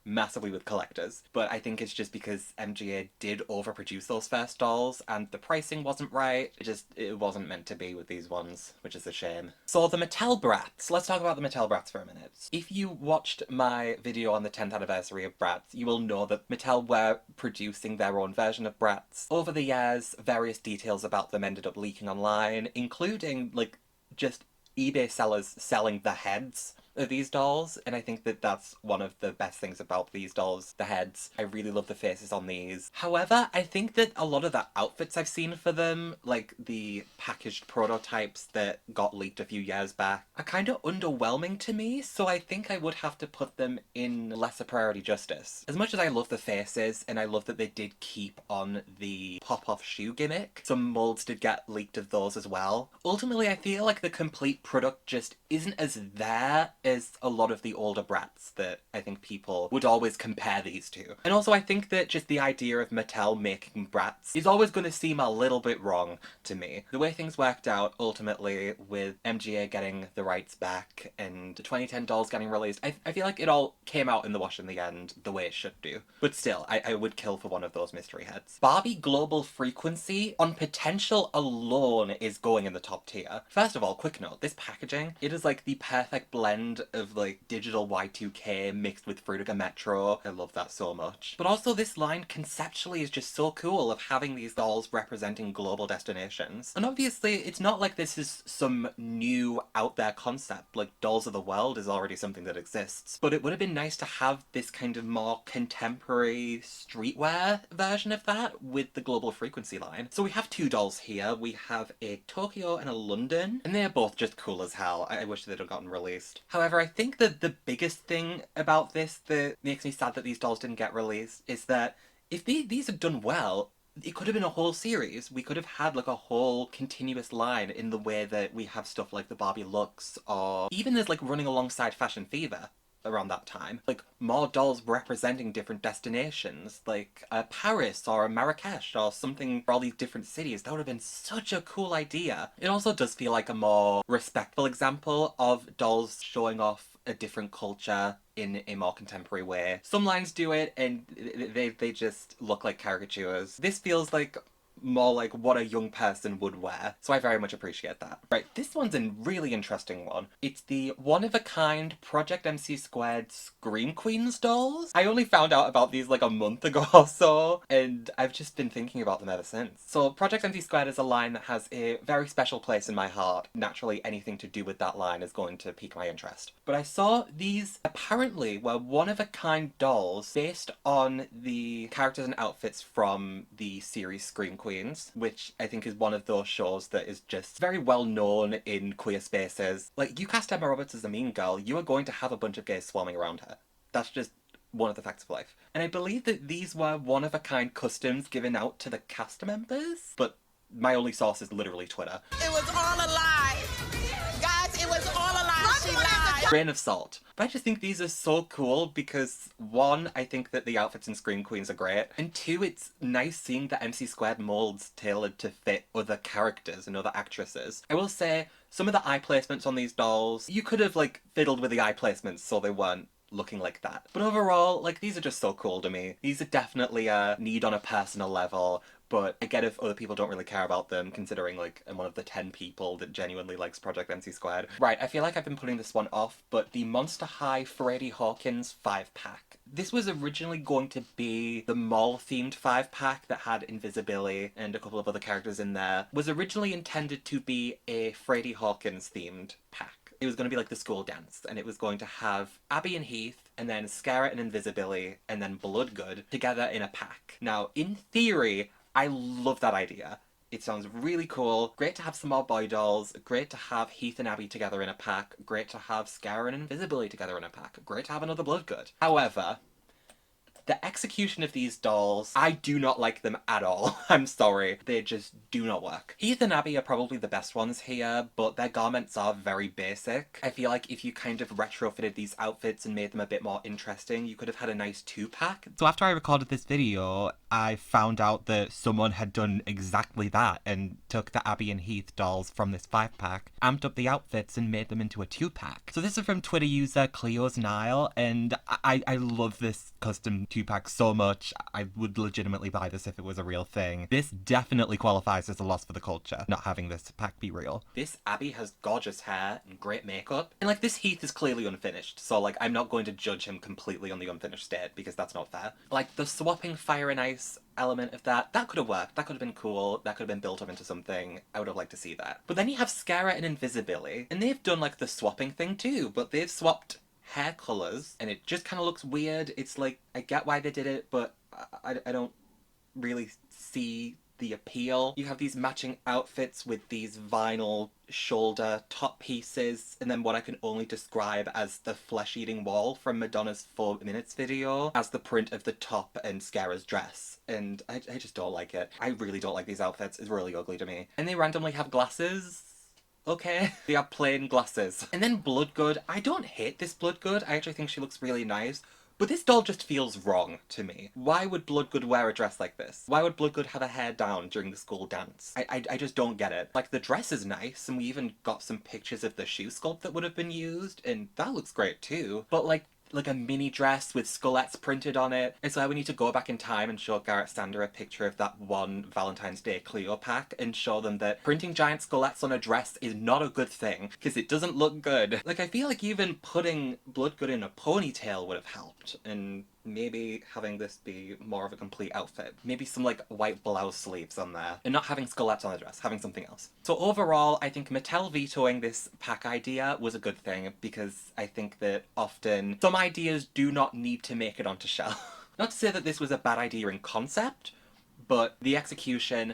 massively with collectors, but I think it's just because MGA did overproduce those first dolls and the pricing wasn't right. It wasn't meant to be with these ones, which is a shame. So the Mattel Brats. Let's talk about the Mattel Brats for a minute. If you watched my video on the 10th anniversary of Bratz, you will know that Mattel were producing their own version of Bratz. Over the years, various details about them ended up leaking online, including, like, just eBay sellers selling the heads of these dolls, and I think that that's one of the best things about these dolls, the heads. I really love the faces on these. However, I think that a lot of the outfits I've seen for them, like the packaged prototypes that got leaked a few years back, are kind of underwhelming to me, so I think I would have to put them in lesser priority justice. As much as I love the faces, and I love that they did keep on the pop-off shoe gimmick, some molds did get leaked of those as well. Ultimately, I feel like the complete product just isn't as there as a lot of the older Bratz that I think people would always compare these to. And also I think that just the idea of Mattel making Bratz is always going to seem a little bit wrong to me. The way things worked out ultimately with MGA getting the rights back and the 2010 dolls getting released, I feel like it all came out in the wash in the end the way it should do. But still, I would kill for one of those mystery heads. Barbie Global Frequency on potential alone is going in the top tier. First of all, quick note, this packaging, it is like the perfect blend of like digital Y2K mixed with Frutica Metro. I love that so much. But also this line conceptually is just so cool of having these dolls representing global destinations. And obviously it's not like this is some new out there concept, like Dolls of the World is already something that exists. But it would have been nice to have this kind of more contemporary streetwear version of that with the Global Frequency line. So we have two dolls here. We have a Tokyo and a London, and they're both just cool as hell. I wish they'd have gotten released. However, I think that the biggest thing about this that makes me sad that these dolls didn't get released is that if these had done well, it could have been a whole series. We could have had like a whole continuous line in the way that we have stuff like the Barbie Lux, or even as like running alongside Fashion Fever around that time. Like more dolls representing different destinations, like Paris or Marrakesh or something for all these different cities. That would have been such a cool idea. It also does feel like a more respectful example of dolls showing off a different culture in a more contemporary way. Some lines do it and they just look like caricatures. This feels like more like what a young person would wear. So I very much appreciate that. Right, this one's a really interesting one. It's the one-of-a-kind Project MC Squared Scream Queens dolls. I only found out about these like a month ago or so, and I've just been thinking about them ever since. So Project MC Squared is a line that has a very special place in my heart. Naturally, anything to do with that line is going to pique my interest. But I saw these apparently were one-of-a-kind dolls based on the characters and outfits from the series Scream Queens, which I think is one of those shows that is just very well known in queer spaces. Like, you cast Emma Roberts as a mean girl, you are going to have a bunch of gays swarming around her. That's just one of the facts of life. And I believe that these were one-of-a-kind customs given out to the cast members, but my only source is literally Twitter. It was all a lie. Guys, it was all a lie. She lied. Grain of salt. But I just think these are so cool because, one, I think that the outfits in Scream Queens are great, and two, it's nice seeing the MC Squared molds tailored to fit other characters and other actresses. I will say, some of the eye placements on these dolls, you could have, like, fiddled with the eye placements so they weren't looking like that. But overall, like, these are just so cool to me. These are definitely a need on a personal level, but I get if other people don't really care about them, considering, like, I'm one of the 10 people that genuinely likes Project MC Squared. Right, I feel like I've been putting this one off, but the Monster High Freddie Hawkins 5-pack. This was originally going to be the mall-themed 5-pack that had Invisibility and a couple of other characters in there. Was originally intended to be a Freddie Hawkins-themed pack. It was going to be like the school dance, and it was going to have Abby and Heath, and then Scarlet and Invisibility, and then Bloodgood together in a pack. Now, in theory, I love that idea. It sounds really cool. Great to have some more boy dolls. Great to have Heath and Abby together in a pack. Great to have Scarlet and Invisibility together in a pack. Great to have another Bloodgood. However, the execution of these dolls, I do not like them at all. I'm sorry. They just do not work. Heath and Abby are probably the best ones here, but their garments are very basic. I feel like if you kind of retrofitted these outfits and made them a bit more interesting, you could have had a nice 2-pack. So after I recorded this video, I found out that someone had done exactly that and took the Abby and Heath dolls from this 5-pack, amped up the outfits and made them into a 2-pack. So this is from Twitter user Cleo's Nile, and I love this custom 2-pack so much. I would legitimately buy this if it was a real thing. This definitely qualifies as a loss for the culture, not having this pack be real. This Abby has gorgeous hair and great makeup, and like this Heath is clearly unfinished, so like I'm not going to judge him completely on the unfinished state because that's not fair. Like the swapping Fire and Ice nice element of that. That could have worked. That could have been cool. That could have been built up into something. I would have liked to see that. But then you have Scara and Invisibility, and they've done like the swapping thing too, but they've swapped hair colours, and it just kind of looks weird. It's like, I get why they did it, but I don't really see the appeal. You have these matching outfits with these vinyl shoulder top pieces, and then what I can only describe as the flesh-eating wall from Madonna's 4 Minutes video as the print of the top and Scara's dress. And I just don't like it. I really don't like these outfits. It's really ugly to me. And they randomly have glasses. Okay. They have plain glasses. And then Bloodgood. I don't hate this Bloodgood. I actually think she looks really nice. But this doll just feels wrong to me. Why would Bloodgood wear a dress like this? Why would Bloodgood have her hair down during the school dance? I just don't get it. Like, the dress is nice, and we even got some pictures of the shoe sculpt that would have been used, and that looks great too. But like a mini dress with skullettes printed on it. It's like we need to go back in time and show Garrett Stander a picture of that one Valentine's Day Cleo pack and show them that printing giant skullettes on a dress is not a good thing, because it doesn't look good. Like, I feel like even putting Bloodgood in a ponytail would have helped, and maybe having this be more of a complete outfit. Maybe some like white blouse sleeves on there, and not having skullettes on the dress, having something else. So overall, I think Mattel vetoing this pack idea was a good thing, because I think that often some ideas do not need to make it onto shelf. Not to say that this was a bad idea in concept, but the execution,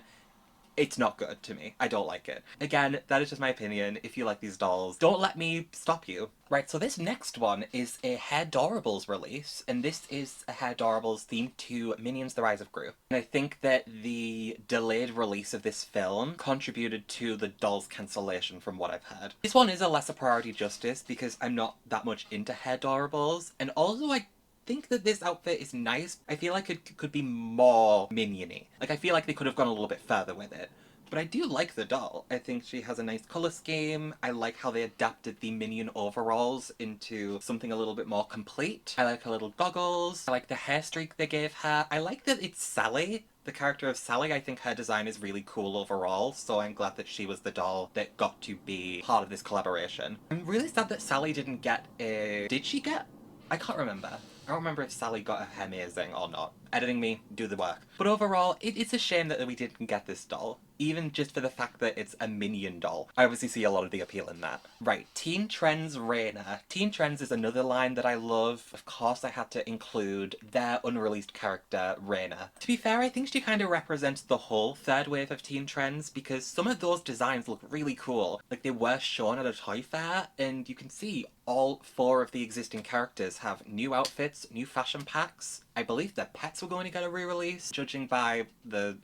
it's not good to me. I don't like it. Again, that is just my opinion. If you like these dolls, don't let me stop you. Right, so this next one is a Hairdorables release, and this is a Hairdorables themed to Minions: The Rise of Gru. And I think that the delayed release of this film contributed to the doll's cancellation from what I've heard. This one is a lesser priority justice because I'm not that much into Hairdorables, and also I think that this outfit is nice. I feel like it could be more minion-y. Like, I feel like they could have gone a little bit further with it. But I do like the doll. I think she has a nice colour scheme. I like how they adapted the minion overalls into something a little bit more complete. I like her little goggles. I like the hair streak they gave her. I like that it's Sally. The character of Sally, I think her design is really cool overall, so I'm glad that she was the doll that got to be part of this collaboration. I'm really sad that Sally didn't get a... Did she get? I can't remember. I don't remember if Sally got a hair amazing or not. Editing me, do the work. But overall, it's a shame that we didn't get this doll. Even just for the fact that it's a minion doll. I obviously see a lot of the appeal in that. Right, Teen Trends Reina. Teen Trends is another line that I love. Of course I had to include their unreleased character, Reina. To be fair, I think she kind of represents the whole third wave of Teen Trends, because some of those designs look really cool. Like, they were shown at a toy fair, and you can see all 4 of the existing characters have new outfits, new fashion packs. I believe their pets were going to get a re-release, judging by the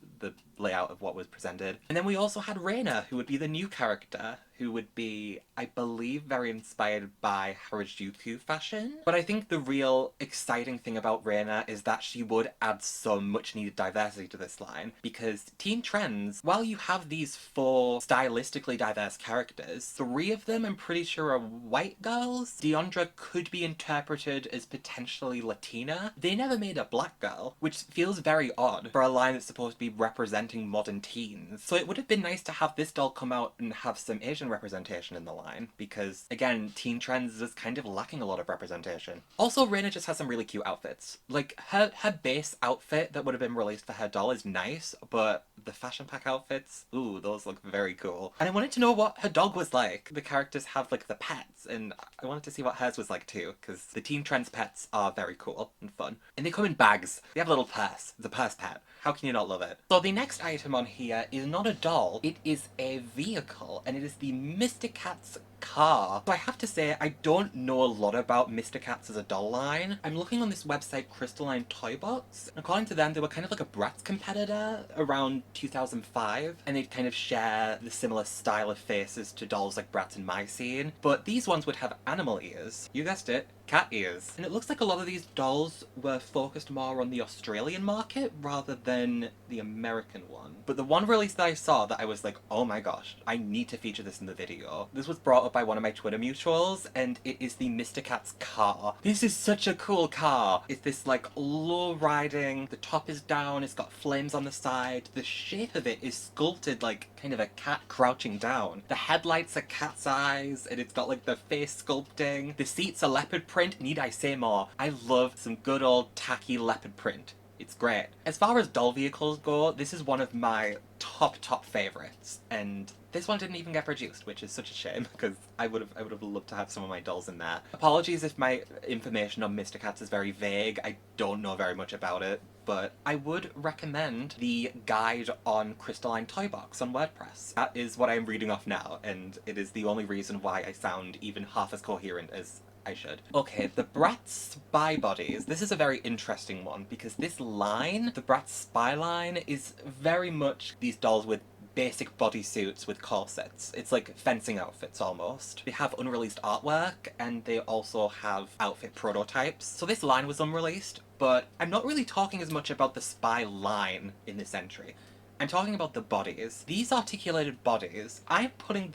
layout of what was presented. And then we also had Reina, who would be the new character, who would be, I believe, very inspired by Harajuku fashion. But I think the real exciting thing about Reina is that she would add some much needed diversity to this line, because Teen Trends, while you have these 4 stylistically diverse characters, 3 of them I'm pretty sure are white girls. Deandra could be interpreted as potentially Latina. They never made a black girl, which feels very odd for a line that's supposed to be representing modern teens. So it would have been nice to have this doll come out and have some Asian representation in the line, because again, Teen Trends is kind of lacking a lot of representation. Also, Reina just has some really cute outfits. Like, her base outfit that would have been released for her doll is nice, but the fashion pack outfits, ooh, those look very cool. And I wanted to know what her dog was like. The characters have like the pets, and I wanted to see what hers was like too, because the Teen Trends pets are very cool and fun. And they come in bags. They have a little purse. The purse pet. How can you not love it? So the next item on here is not a doll, it is a vehicle, and it is the Mr. Cat's car. So I have to say, I don't know a lot about Mr. Cat's as a doll line. I'm looking on this website, Crystalline Toy Box. According to them, they were kind of like a Bratz competitor around 2005, and they'd kind of share the similar style of faces to dolls like Bratz and My Scene. But these ones would have animal ears. You guessed it. Cat ears. And it looks like a lot of these dolls were focused more on the Australian market rather than the American one. But the one release that I saw that I was like, oh my gosh, I need to feature this in the video. This was brought up by one of my Twitter mutuals, and it is the Mr. Cat's car. This is such a cool car. It's this like low riding, the top is down, it's got flames on the side. The shape of it is sculpted like kind of a cat crouching down. The headlights are cat's eyes, and it's got like the face sculpting. The seats are leopard print. Need I say more? I love some good old tacky leopard print. It's great. As far as doll vehicles go, this is one of my top favourites, and this one didn't even get produced, which is such a shame, because I would have loved to have some of my dolls in there. Apologies if my information on Mr. Cats is very vague, I don't know very much about it, but I would recommend the guide on Crystalline Toy Box on WordPress. That is what I'm reading off now, and it is the only reason why I sound even half as coherent as I should. Okay, the Bratz spy bodies. This is a very interesting one because this line, the Bratz spy line, is very much these dolls with basic bodysuits with corsets. It's like fencing outfits almost. They have unreleased artwork and they also have outfit prototypes. So this line was unreleased, but I'm not really talking as much about the spy line in this entry. I'm talking about the bodies. These articulated bodies, I'm going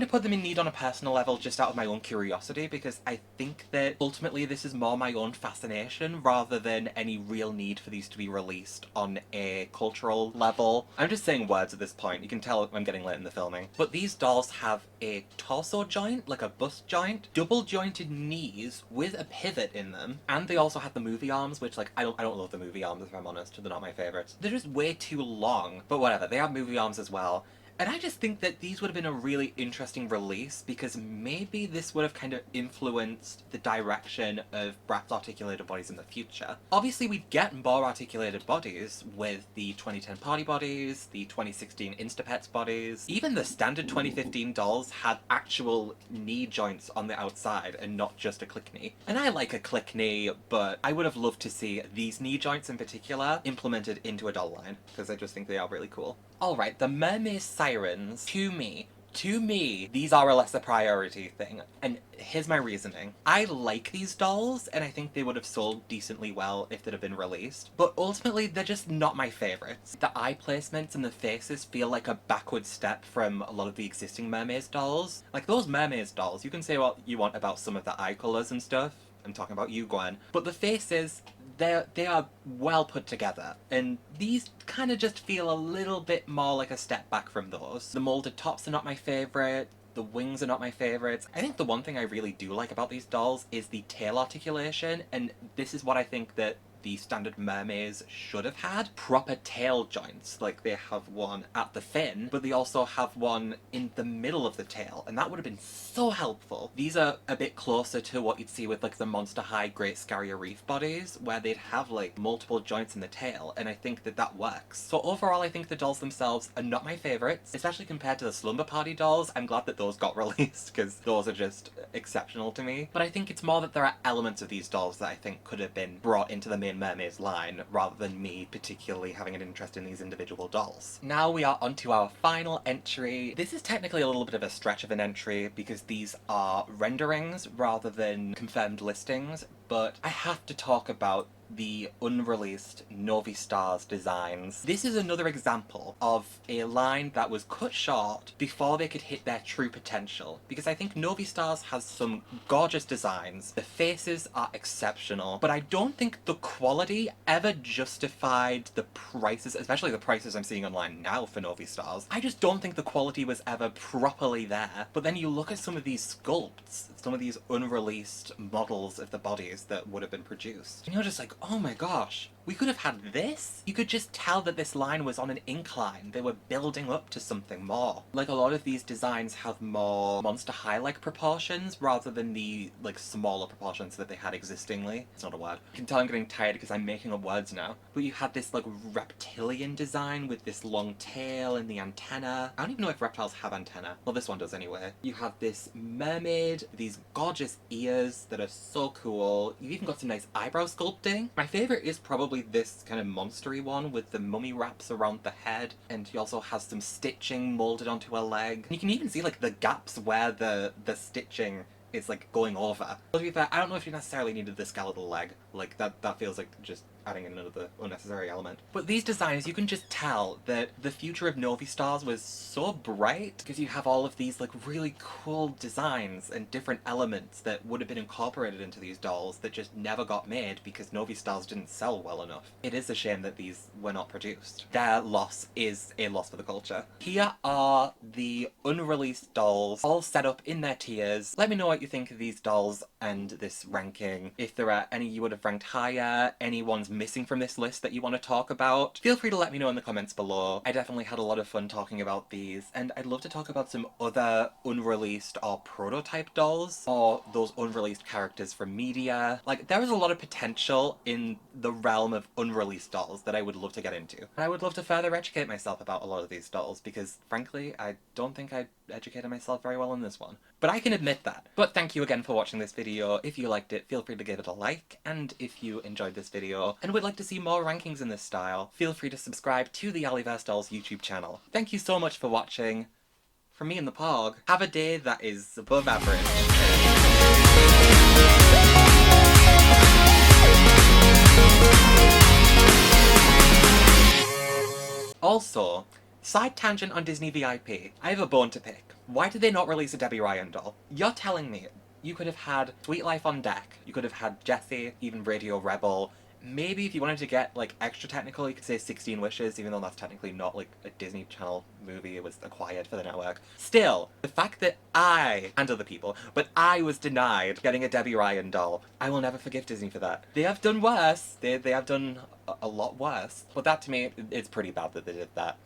to put them in need on a personal level just out of my own curiosity because I think that ultimately this is more my own fascination rather than any real need for these to be released on a cultural level. I'm just saying words at this point, you can tell I'm getting late in the filming. But these dolls have a torso joint, like a bust joint, double jointed knees with a pivot in them, and they also have the movie arms, which like I don't love the movie arms if I'm honest, they're not my favourites. They're just way too long. But whatever, they have movie arms as well. And I just think that these would have been a really interesting release because maybe this would have kind of influenced the direction of Bratz articulated bodies in the future. Obviously, we'd get more articulated bodies with the 2010 party bodies, the 2016 Instapets bodies. Even the standard 2015 dolls had actual knee joints on the outside and not just a click knee. And I like a click knee, but I would have loved to see these knee joints in particular implemented into a doll line because I just think they are really cool. Alright, the mermaid sirens, to me, these are a lesser priority thing. And here's my reasoning. I like these dolls, and I think they would have sold decently well if they'd have been released. But ultimately, they're just not my favourites. The eye placements and the faces feel like a backward step from a lot of the existing mermaids dolls. Like, those mermaids dolls, you can say what you want about some of the eye colours and stuff. I'm talking about you, Gwen. But the faces, they are well put together, and these kind of just feel a little bit more like a step back from those. The molded tops are not my favourite. The wings are not my favourites. I think the one thing I really do like about these dolls is the tail articulation, and this is what I think that the standard mermaids should have had. Proper tail joints, like they have one at the fin, but they also have one in the middle of the tail, and that would have been so helpful. These are a bit closer to what you'd see with like the Monster High Great Scarier Reef bodies, where they'd have like multiple joints in the tail, and I think that that works. So overall, I think the dolls themselves are not my favourites, especially compared to the Slumber Party dolls. I'm glad that those got released, because those are just exceptional to me. But I think it's more that there are elements of these dolls that I think could have been brought into the main mermaids line, rather than me particularly having an interest in these individual dolls. Now we are onto our final entry. This is technically a little bit of a stretch of an entry because these are renderings rather than confirmed listings, but I have to talk about the unreleased Novi Stars designs. This is another example of a line that was cut short before they could hit their true potential, because I think Novi Stars has some gorgeous designs. The faces are exceptional, but I don't think the quality ever justified the prices, especially the prices I'm seeing online now for Novi Stars. I just don't think the quality was ever properly there. But then you look at some of these sculpts, some of these unreleased models of the bodies that would have been produced, and you're just like, oh my gosh, we could have had this? You could just tell that this line was on an incline. They were building up to something more. Like, a lot of these designs have more Monster High-like proportions rather than the, like, smaller proportions that they had existingly. It's not a word. You can tell I'm getting tired because I'm making up words now. But you had this, like, reptilian design with this long tail and the antenna. I don't even know if reptiles have antenna. Well, this one does anyway. You have this mermaid, these gorgeous ears that are so cool. You've even got some nice eyebrow sculpting. My favourite is probably this kind of monstery one with the mummy wraps around the head, and he also has some stitching molded onto a leg. And you can even see like the gaps where the stitching is like going over. To be fair, I don't know if you necessarily needed the skeletal leg. Like that feels like just adding in another unnecessary element. But these designs, you can just tell that the future of Novi Stars was so bright because you have all of these like really cool designs and different elements that would have been incorporated into these dolls that just never got made because Novi Stars didn't sell well enough. It is a shame that these were not produced. Their loss is a loss for the culture. Here are the unreleased dolls all set up in their tiers. Let me know what you think of these dolls and this ranking. If there are any you would have ranked higher, any ones missing from this list that you want to talk about, feel free to let me know in the comments below. I definitely had a lot of fun talking about these, and I'd love to talk about some other unreleased or prototype dolls, or those unreleased characters from media. Like, there is a lot of potential in the realm of unreleased dolls that I would love to get into. And I would love to further educate myself about a lot of these dolls, because frankly, I don't think I educated myself very well in this one. But I can admit that. But thank you again for watching this video. If you liked it, feel free to give it a like, and if you enjoyed this video and would like to see more rankings in this style, feel free to subscribe to the Oliver's Dolls YouTube channel. Thank you so much for watching. From me and the Pog, have a day that is above average. Also, side tangent on Disney VIP. I have a bone to pick. Why did they not release a Debbie Ryan doll? You're telling me you could have had Sweet Life on Deck, you could have had Jessie, even Radio Rebel. Maybe if you wanted to get, like, extra technical, you could say 16 Wishes, even though that's technically not, like, a Disney Channel movie. It was acquired for the network. Still, the fact that I, and other people, but I was denied getting a Debbie Ryan doll, I will never forgive Disney for that. They have done worse. They have done a lot worse. But that, to me, it's pretty bad that they did that.